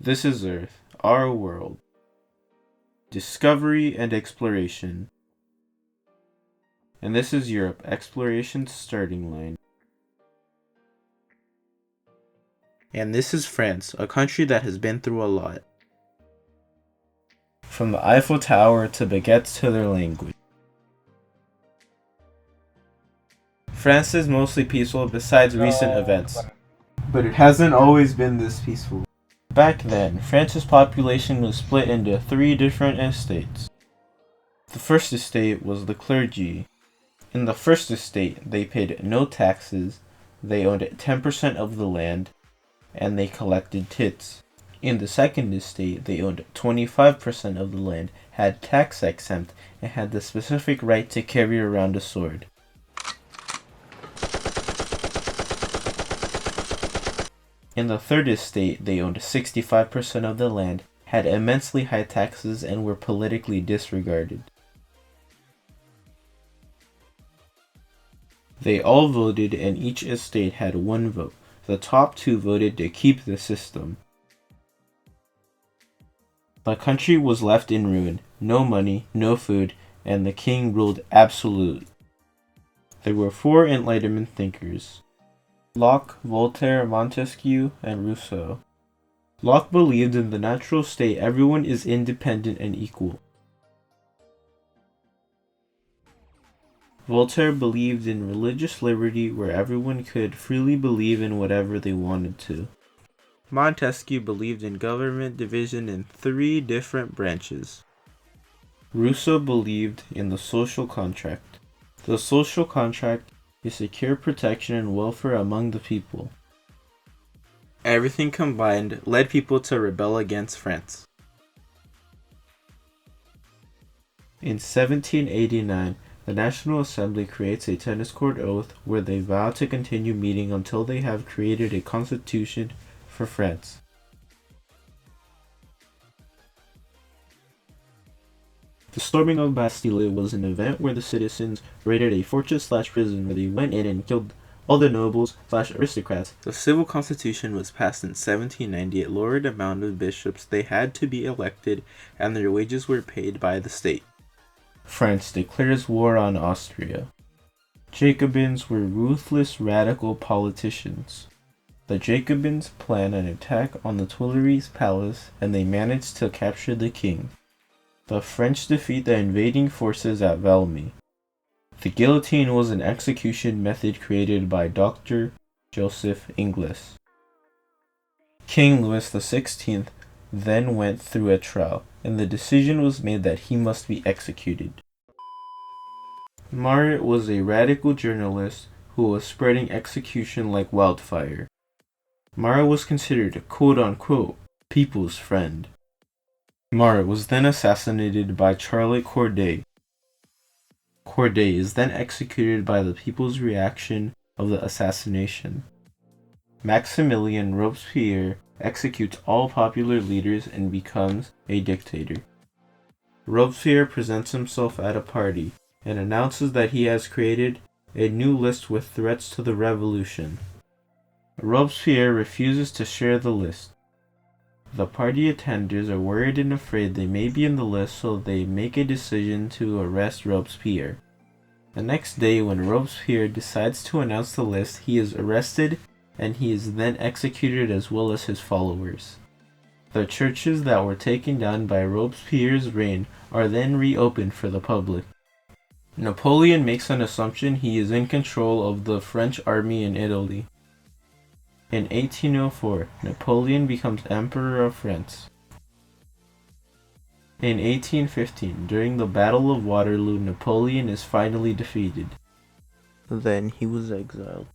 This is Earth, our world. Discovery and exploration. And this is Europe, exploration's starting line. And this is France, a country that has been through a lot. From the Eiffel Tower to baguettes to their language. France is mostly peaceful besides recent events, but it hasn't always been this peaceful. Back then, France's population was split into 3 different estates. The first estate was the clergy. In the first estate, they paid no taxes, they owned 10% of the land, and they collected tithes. In the second estate, they owned 25% of the land, had tax exempt, and had the specific right to carry around a sword. In the third estate, they owned 65% of the land, had immensely high taxes, and were politically disregarded. They all voted, and each estate had 1 vote. The top 2 voted to keep the system. The country was left in ruin, no money, no food, and the king ruled absolute. There were 4 Enlightenment thinkers: Locke, Voltaire, Montesquieu, and Rousseau. Locke believed in the natural state everyone is independent and equal. Voltaire believed in religious liberty where everyone could freely believe in whatever they wanted to. Montesquieu believed in government division in 3 different branches. Rousseau believed in the social contract. The social contract is secure protection and welfare among the people. Everything combined led people to rebel against France. In 1789, the National Assembly creates a tennis court oath where they vow to continue meeting until they have created a constitution for France. The storming of Bastille was an event where the citizens raided a fortress/prison where they went in and killed all the nobles/aristocrats. The civil constitution was passed in 1790. It lowered the amount of bishops they had to be elected, and their wages were paid by the state. France declares war on Austria. Jacobins were ruthless, radical politicians. The Jacobins plan an attack on the Tuileries Palace, and they manage to capture the king. The French defeat the invading forces at Valmy. The guillotine was an execution method created by Dr. Joseph Inglis. King Louis XVI then went through a trial, and the decision was made that he must be executed. Marat was a radical journalist who was spreading execution like wildfire. Marat was considered a quote-unquote people's friend. Marat was then assassinated by Charlotte Corday. Corday is then executed by the people's reaction of the assassination. Maximilien Robespierre executes all popular leaders and becomes a dictator. Robespierre presents himself at a party and announces that he has created a new list with threats to the revolution. Robespierre refuses to share the list. The party attenders are worried and afraid they may be in the list, so they make a decision to arrest Robespierre. The next day, when Robespierre decides to announce the list, he is arrested and he is then executed as well as his followers. The churches that were taken down by Robespierre's reign are then reopened for the public. Napoleon makes an assumption he is in control of the French army in Italy. In 1804, Napoleon becomes Emperor of France. In 1815, during the Battle of Waterloo, Napoleon is finally defeated. Then he was exiled.